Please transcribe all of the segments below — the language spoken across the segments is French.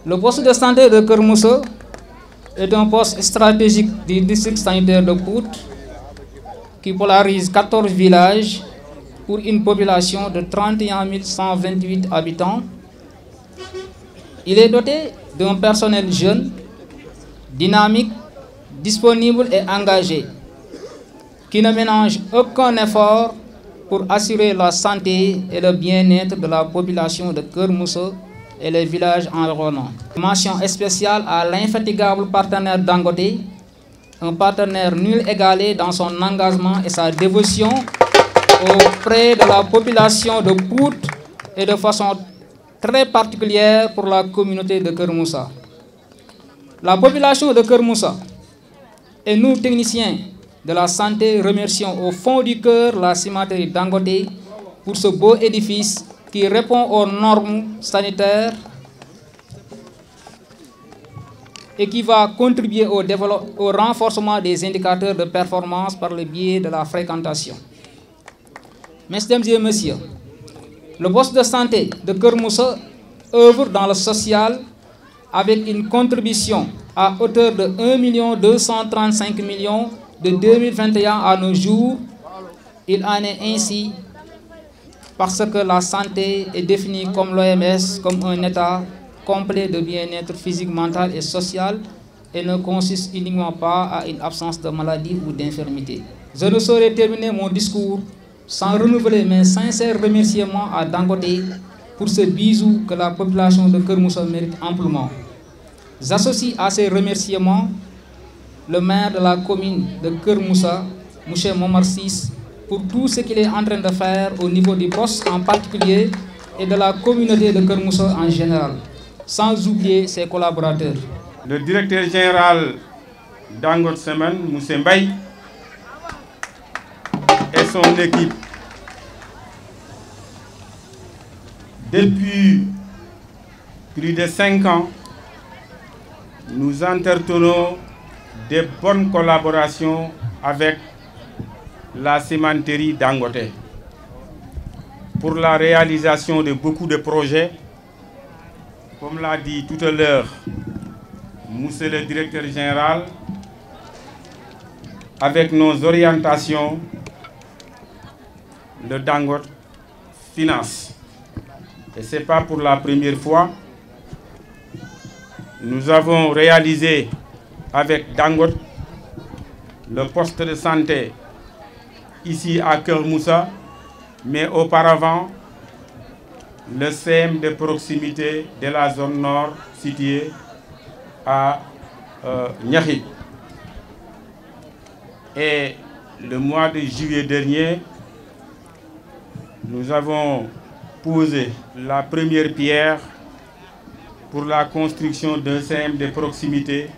Le poste de santé de Keur Moussa est un poste stratégique du district sanitaire de Pout qui polarise 14 villages pour une population de 31 128 habitants. Il est doté d'un personnel jeune, dynamique, disponible et engagé, qui ne ménage aucun effort pour assurer la santé et le bien-être de la population de Keur Moussa et les villages environnants. Mention spéciale à l'infatigable partenaire Dangote, un partenaire nul égalé dans son engagement et sa dévotion auprès de la population de Pout et de façon très particulière pour la communauté de Keur Moussa. La population de Keur Moussa et nous, techniciens de la santé, remercions au fond du cœur la cimenterie Dangote pour ce beau édifice qui répond aux normes sanitaires et qui va contribuer au renforcement des indicateurs de performance par le biais de la fréquentation. Mesdames et messieurs, le poste de santé de Keur Moussa œuvre dans le social avec une contribution à hauteur de 1 235 000 000 de 2021 à nos jours. Il en est ainsi parce que la santé est définie comme l'OMS, comme un état complet de bien-être physique, mental et social et ne consiste uniquement pas à une absence de maladie ou d'infirmité. Je ne saurais terminer mon discours sans renouveler mes sincères remerciements à Dangote pour ce bisou que la population de Keur Moussa mérite amplement. J'associe à ces remerciements le maire de la commune de Keur Moussa, M. Momar Ciss, pour tout ce qu'il est en train de faire au niveau du poste en particulier et de la communauté de Keur Moussa en général, sans oublier ses collaborateurs. Le directeur général Dangote Semen, M. Mbaye, et son équipe, depuis plus de 5 ans, nous entretenons de bonnes collaborations avec la cimenterie Dangote pour la réalisation de beaucoup de projets. Comme l'a dit tout à l'heure monsieur le directeur général, avec nos orientations, le Dangote finance. Et ce n'est pas pour la première fois. Nous avons réalisé avec Dangote le poste de santé ici à Keur Moussa, mais auparavant le CM de proximité de la zone nord située à Niakhit. Et le mois de juillet dernier, nous avons posé la première pierre pour la construction d'un CM de proximité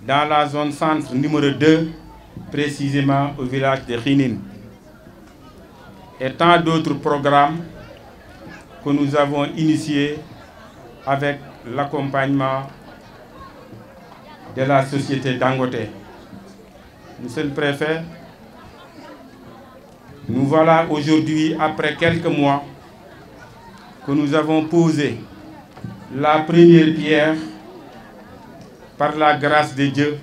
dans la zone centre numéro 2, précisément au village de Khinin. Et tant d'autres programmes que nous avons initiés avec l'accompagnement de la société Dangote. Monsieur le préfet, nous voilà aujourd'hui, après quelques mois, que nous avons posé la première pierre. Par la grâce de Dieu,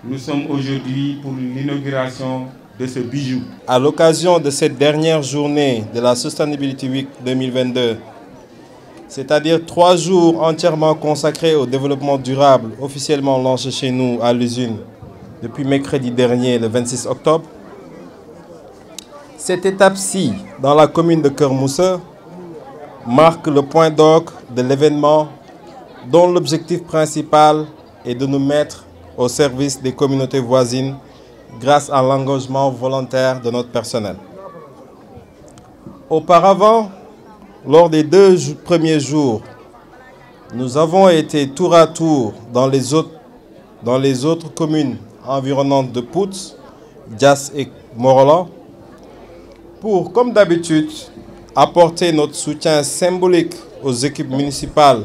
nous sommes aujourd'hui pour l'inauguration de ce bijou. À l'occasion de cette dernière journée de la Sustainability Week 2022, c'est-à-dire 3 jours entièrement consacrés au développement durable, officiellement lancés chez nous à l'usine depuis mercredi dernier, le 26 octobre, cette étape-ci, dans la commune de Keur Moussa, marque le point d'orgue de l'événement dont l'objectif principal est de nous mettre au service des communautés voisines grâce à l'engagement volontaire de notre personnel. Auparavant, lors des 2 premiers jours, nous avons été tour à tour dans les autres communes environnantes de Pout, Diass et Morolan, pour, comme d'habitude, apporter notre soutien symbolique aux équipes municipales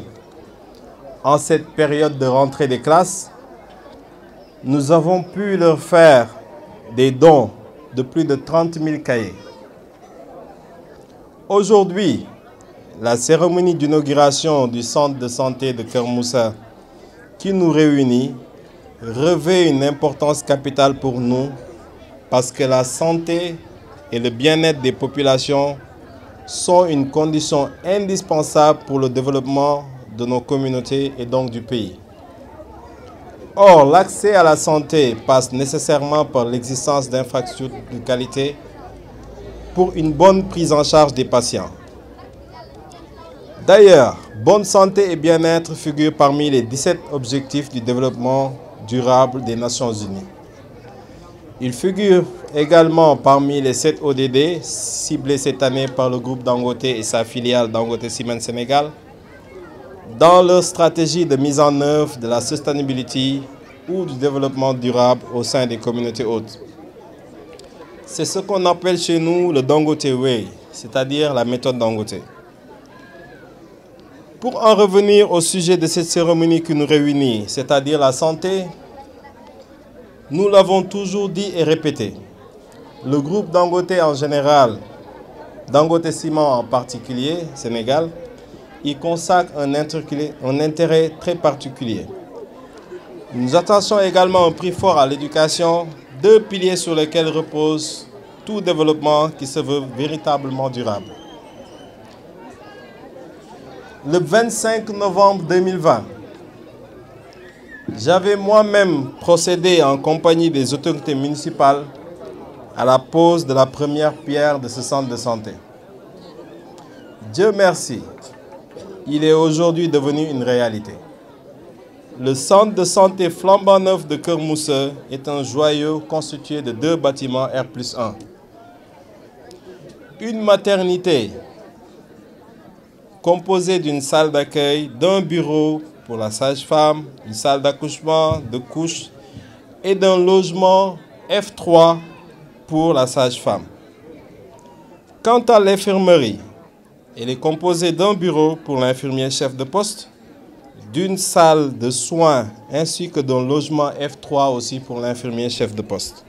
en cette période de rentrée des classes. Nous avons pu leur faire des dons de plus de 30 000 cahiers. Aujourd'hui, la cérémonie d'inauguration du centre de santé de Keur Moussa qui nous réunit revêt une importance capitale pour nous parce que la santé et le bien-être des populations sont une condition indispensable pour le développement de nos communautés et donc du pays. Or, l'accès à la santé passe nécessairement par l'existence d'infrastructures de qualité pour une bonne prise en charge des patients. D'ailleurs, bonne santé et bien-être figurent parmi les 17 objectifs du développement durable des Nations Unies. Il figure également parmi les 7 ODD ciblés cette année par le groupe Dangote et sa filiale Dangote Cement Sénégal dans leur stratégie de mise en œuvre de la sustainability ou du développement durable au sein des communautés hôtes. C'est ce qu'on appelle chez nous le Dangote Way, c'est-à-dire la méthode Dangote. Pour en revenir au sujet de cette cérémonie qui nous réunit, c'est-à-dire la santé, nous l'avons toujours dit et répété. Le groupe Dangote en général, Dangote Ciment en particulier, Sénégal, y consacre un intérêt très particulier. Nous attachons également un prix fort à l'éducation, 2 piliers sur lesquels repose tout développement qui se veut véritablement durable. Le 25 novembre 2020, j'avais moi-même procédé en compagnie des autorités municipales à la pose de la première pierre de ce centre de santé. Dieu merci, il est aujourd'hui devenu une réalité. Le centre de santé flambant neuf de Keur Moussa est un joyau constitué de 2 bâtiments R+1. Une maternité composée d'une salle d'accueil, d'un bureau pour la sage-femme, une salle d'accouchement, de couches et d'un logement F3 pour la sage-femme. Quant à l'infirmerie, elle est composée d'un bureau pour l'infirmier chef de poste, d'une salle de soins ainsi que d'un logement F3 aussi pour l'infirmier chef de poste.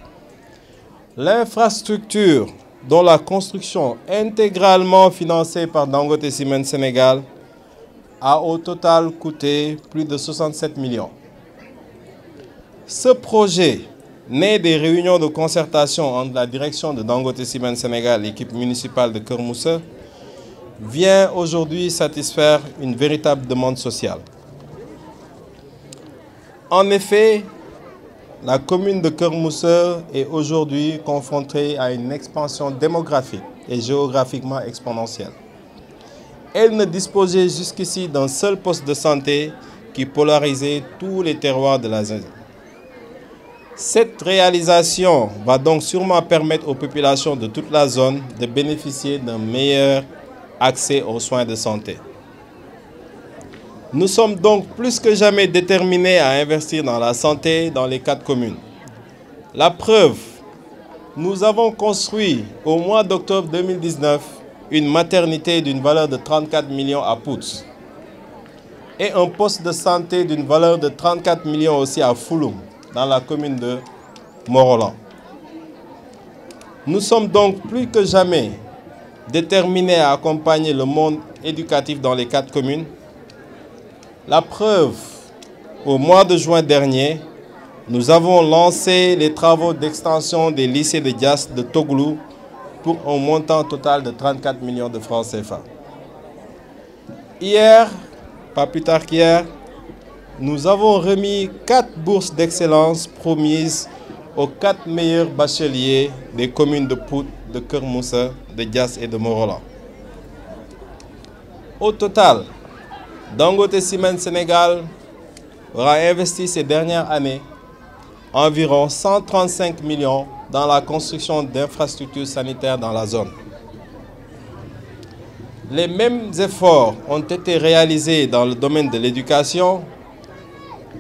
L'infrastructure, dont la construction intégralement financée par Dangote Cement Sénégal, a au total coûté plus de 67 millions. Ce projet, né des réunions de concertation entre la direction de Dangote Cement Sénégal et l'équipe municipale de Keur Moussa, vient aujourd'hui satisfaire une véritable demande sociale. En effet, la commune de Keur Moussa est aujourd'hui confrontée à une expansion démographique et géographiquement exponentielle. Elle ne disposait jusqu'ici d'un seul poste de santé qui polarisait tous les terroirs de la zone. Cette réalisation va donc sûrement permettre aux populations de toute la zone de bénéficier d'un meilleur accès aux soins de santé. Nous sommes donc plus que jamais déterminés à investir dans la santé dans les 4 communes. La preuve, nous avons construit au mois d'octobre 2019 une maternité d'une valeur de 34 millions à Pouts et un poste de santé d'une valeur de 34 millions aussi à Fouloum, dans la commune de Morolan. Nous sommes donc plus que jamais déterminés à accompagner le monde éducatif dans les 4 communes. La preuve, au mois de juin dernier, nous avons lancé les travaux d'extension des lycées de Dias de Togoulou pour un montant total de 34 millions de francs CFA. Hier, pas plus tard qu'hier, nous avons remis 4 bourses d'excellence promises aux 4 meilleurs bacheliers des communes de Pout, de Keur Moussa, de Dias et de Morolan. Au total, Dangote Cement Sénégal aura investi ces dernières années environ 135 millions dans la construction d'infrastructures sanitaires dans la zone. Les mêmes efforts ont été réalisés dans le domaine de l'éducation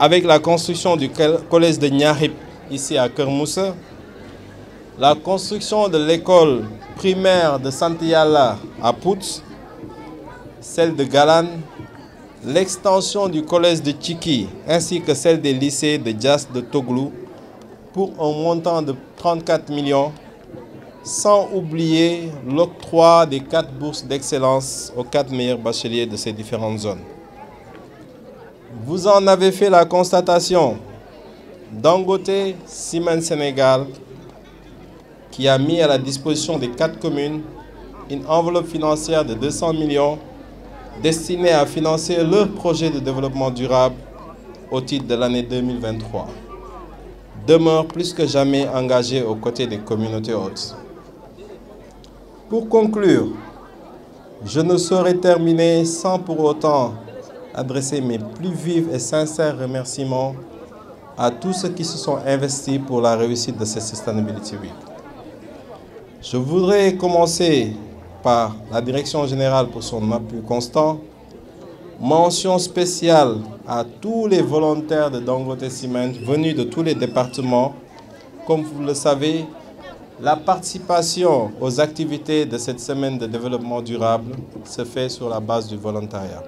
avec la construction du collège de Niarip ici à Keur Moussa, la construction de l'école primaire de Santiyala à Pouts, celle de Galan, l'extension du collège de Tchiki ainsi que celle des lycées de Dias de Togoulou pour un montant de 34 millions. sans oublier l'octroi des 4 bourses d'excellence aux 4 meilleurs bacheliers de ces différentes zones. Vous en avez fait la constatation. Dangote Ciment Sénégal, qui a mis à la disposition des 4 communes une enveloppe financière de 200 millions destinée à financer leur projet de développement durable au titre de l'année 2023, demeure plus que jamais engagé aux côtés des communautés hôtes. Pour conclure, je ne saurais terminer sans pour autant adresser mes plus vifs et sincères remerciements à tous ceux qui se sont investis pour la réussite de cette Sustainability Week. Je voudrais commencer par la Direction générale pour son appui constant. Mention spéciale à tous les volontaires de Dangote Cement venus de tous les départements. Comme vous le savez, la participation aux activités de cette semaine de développement durable se fait sur la base du volontariat.